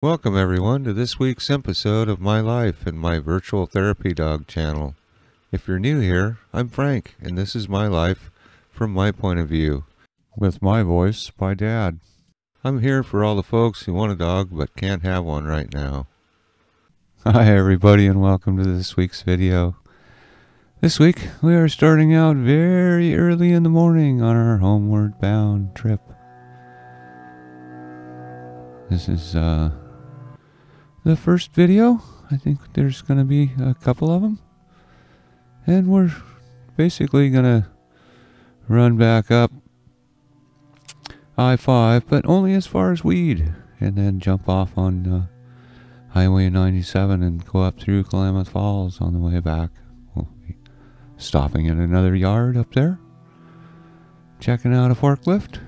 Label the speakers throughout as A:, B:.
A: Welcome everyone to this week's episode of My Life and My Virtual Therapy Dog channel. If you're new here, I'm Frank, and this is my life from my point of view, with my voice by Dad. I'm here for all the folks who want a dog but can't have one right now. Hi everybody and welcome to this week's video. This week we are starting out very early in the morning on our homeward bound trip. This is the first video. I think there's going to be a couple of them. And we're basically going to run back up I-5, but only as far as Weed. And then jump off on Highway 97 and go up through Klamath Falls on the way back. We'll be stopping at another yard up there. Checking out a forklift.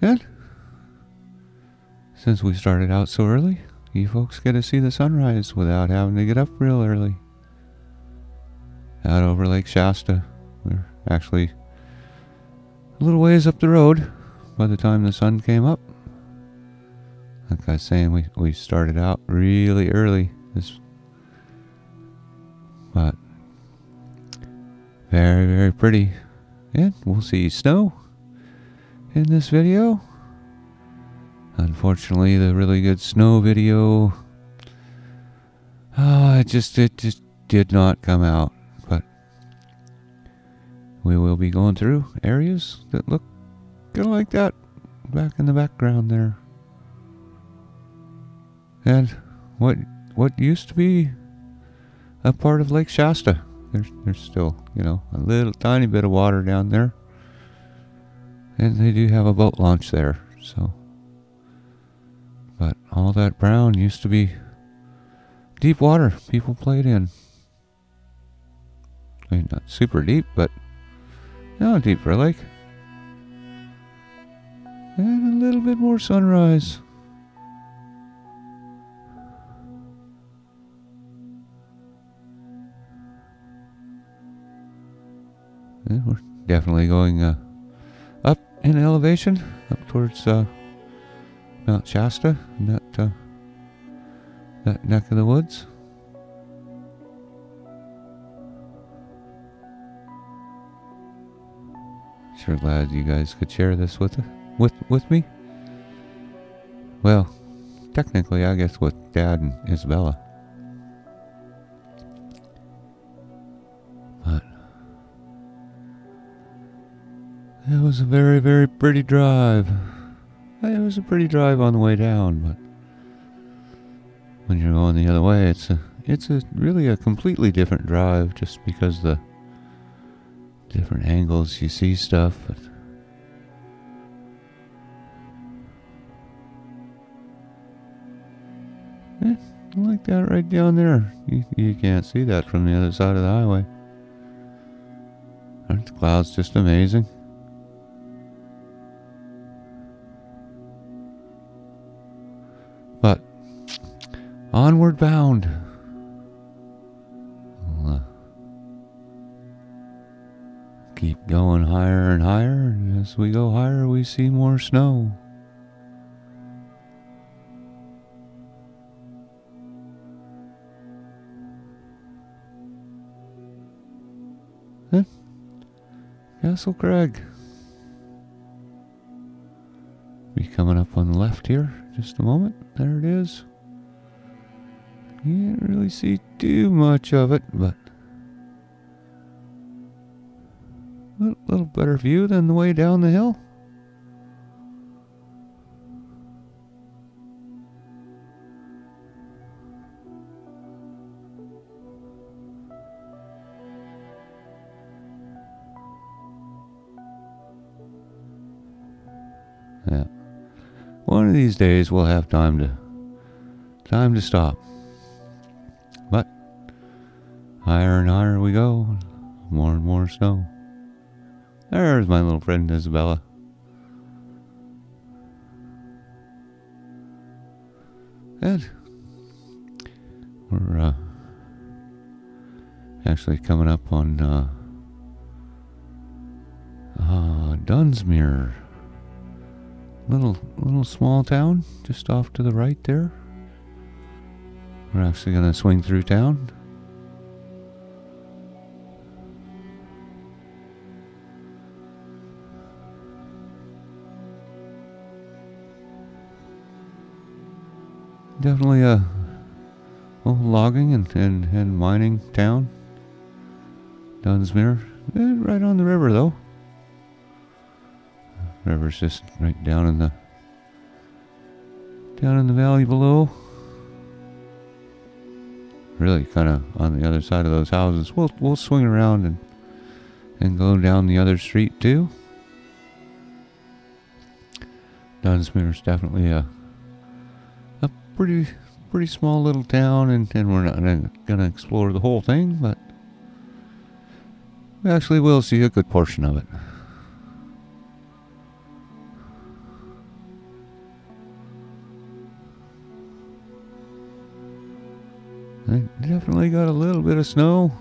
A: And since we started out so early, you folks get to see the sunrise without having to get up real early. Out over Lake Shasta. We're actually a little ways up the road by the time the sun came up. Like I was saying, we started out really early. But very, very pretty. And we'll see snow in this video. Unfortunately, the really good snow video, it just did not come out. But we will be going through areas that look kind of like that back in the background there. And what used to be a part of Lake Shasta, there's still, a little tiny bit of water down there. And they do have a boat launch there, so. But all that brown used to be deep water people played in. I mean, not super deep, but deep for a lake. And a little bit more sunrise. And we're definitely going up in elevation, up towards Mount Shasta, and that neck of the woods. Sure glad you guys could share this with me. Well, technically, I guess with Dad and Izzabella. But it was a very, very pretty drive. It was a pretty drive on the way down, but when you're going the other way, it's really a completely different drive, just because the different angles you see stuff. But like that right down there. You can't see that from the other side of the highway. Aren't the clouds just amazing? But onward bound. We'll keep going higher and higher, and as we go higher, we see more snow. And Castle Craig. Be coming up on the left here. Just a moment. There it is. You can't really see too much of it, but a little better view than the way down the hill. Yeah. One of these days we'll have time to stop. But higher and higher we go, more and more snow. There's my little friend Izzabella. And we're actually coming up on Dunsmuir. Little small town just off to the right there. We're actually gonna swing through town. Definitely a logging and mining town. Dunsmuir, right on the river though. River's just right down in the valley below. Really kind of on the other side of those houses. We'll swing around and go down the other street too. Dunsmuir's definitely a pretty small little town, and we're not gonna explore the whole thing, but we actually will see a good portion of it. They definitely got a little bit of snow.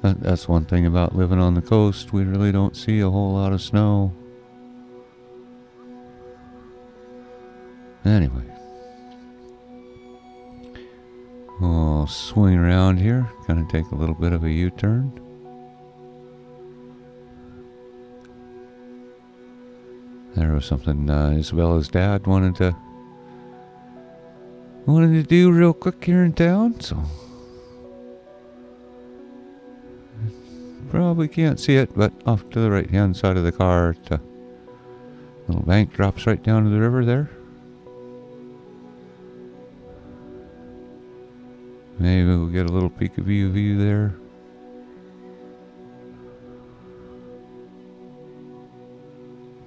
A: That's one thing about living on the coast. We really don't see a whole lot of snow. Anyway. We'll swing around here. Kind of take a little bit of a U-turn. There was something Izzabella's dad wanted to do real quick here in town, so probably can't see it, but off to the right hand side of the car, the little bank drops right down to the river there. Maybe we'll get a little peek-a-view view there.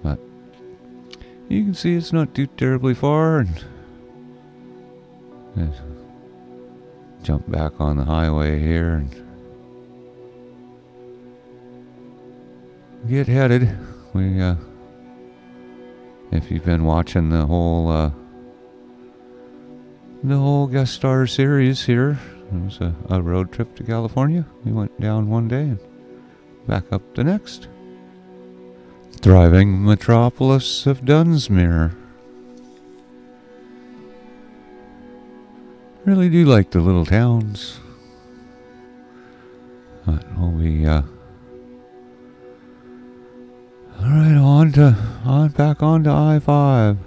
A: But you can see it's not too terribly far, and jump back on the highway here and get headed. We if you've been watching the whole guest star series here, it was a road trip to California. We went down one day and back up the next. Thriving metropolis of Dunsmuir. Really do like the little towns. But we'll be alright, back on to I-5.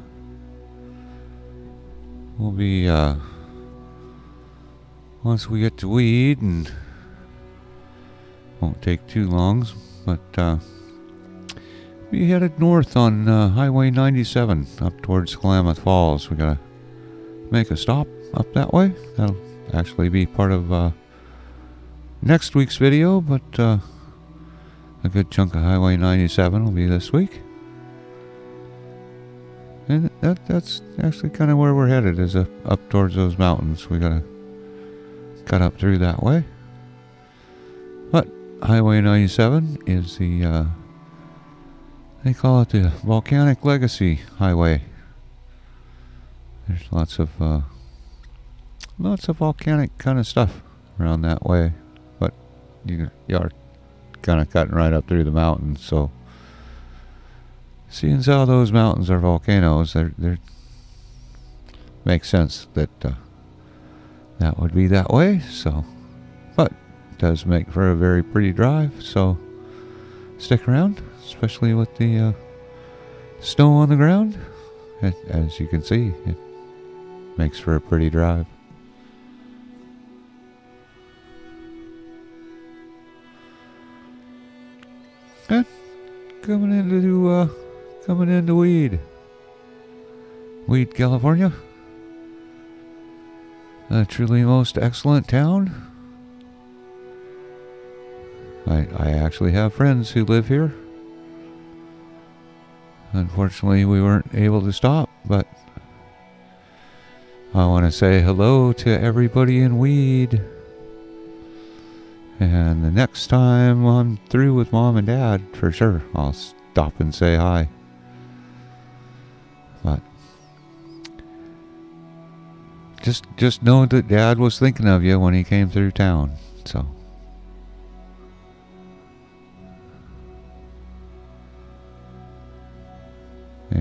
A: We'll be once we get to Weed, and won't take too long, but be headed north on Highway 97 up towards Klamath Falls. We gotta make a stop up that way. That'll actually be part of next week's video, but a good chunk of Highway 97 will be this week. And that's actually kind of where we're headed, is up towards those mountains. We gotta cut up through that way. But Highway 97 is the they call it the Volcanic Legacy Highway. There's lots of volcanic kind of stuff around that way, but you are kind of cutting right up through the mountains, so seeing as how those mountains are volcanoes, they're makes sense that that would be that way. So, but it does make for a very pretty drive, so stick around, especially with the snow on the ground. As you can see, it makes for a pretty drive. And coming into Weed, California. A truly most excellent town. I actually have friends who live here. Unfortunately, we weren't able to stop, but I want to say hello to everybody in Weed. And the next time I'm through with Mom and Dad, for sure, I'll stop and say hi. But just know that Dad was thinking of you when he came through town. So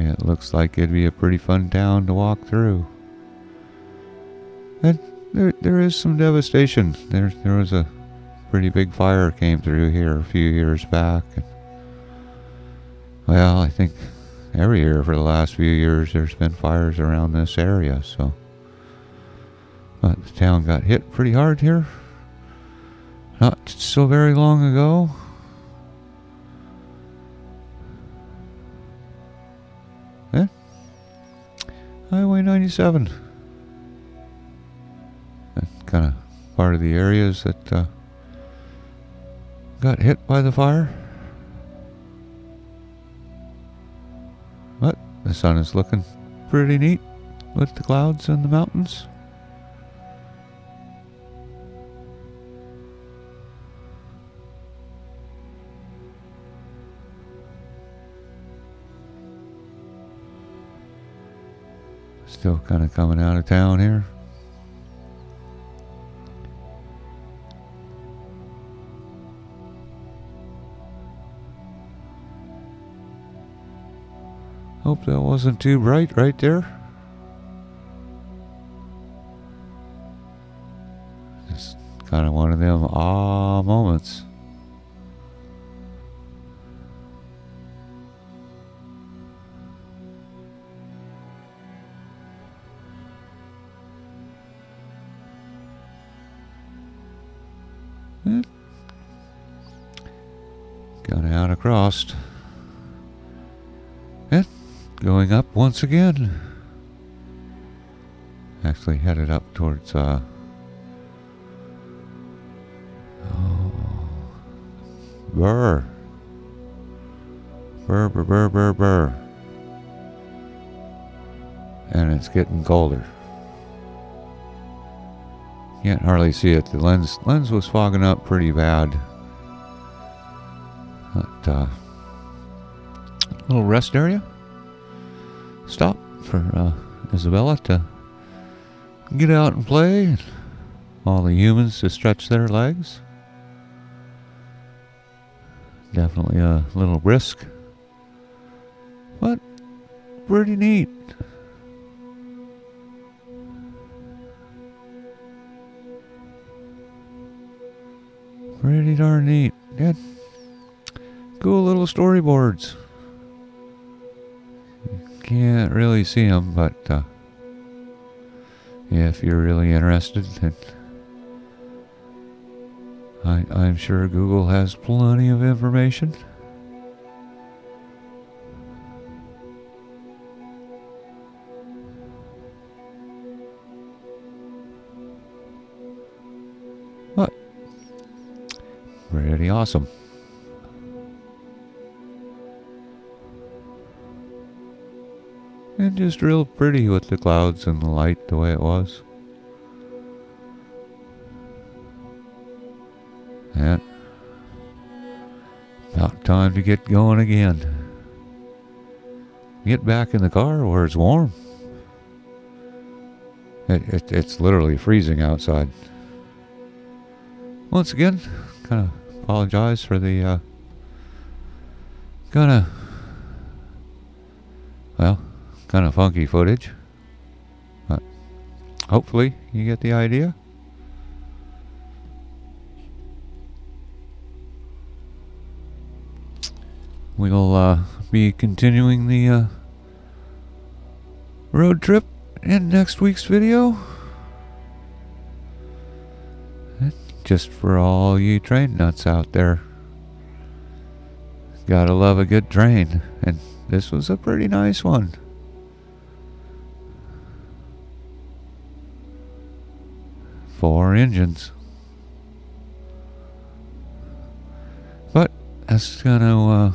A: It looks like it'd be a pretty fun town to walk through. And there is some devastation. There was a pretty big fire came through here a few years back. And, well, I think every year for the last few years there's been fires around this area, so. But the town got hit pretty hard here. Not so very long ago. Highway 97. That's kind of part of the areas that got hit by the fire. But the sun is looking pretty neat with the clouds and the mountains. Still kind of coming out of town here. Hope that wasn't too bright right there. It's kind of one of them moments. Got out across. And going up once again. Actually headed up towards Burr. Burr. And it's getting colder. Can't hardly see it. The lens was fogging up pretty bad. But, little rest area. Stop for Izzabella to get out and play. And all the humans to stretch their legs. Definitely a little brisk, but pretty neat. Pretty darn neat. Yeah. Cool little storyboards. Can't really see them, but if you're really interested, then I'm sure Google has plenty of information. But pretty awesome. And just real pretty with the clouds and the light the way it was. And about time to get going again. Get back in the car where it's warm. It's literally freezing outside. Once again, kind of apologize for the kind of funky footage, but hopefully you get the idea. We'll be continuing the road trip in next week's video. And just for all you train nuts out there, gotta love a good train, and this was a pretty nice one. Four engines. But that's gonna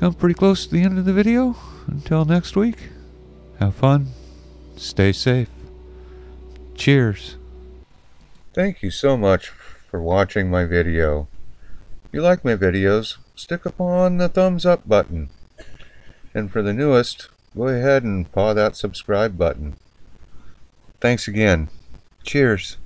A: come pretty close to the end of the video. Until next week, have fun, stay safe. Cheers. Thank you so much for watching my video. If you like my videos, stick upon the thumbs up button. And for the newest, go ahead and paw that subscribe button. Thanks again. Cheers.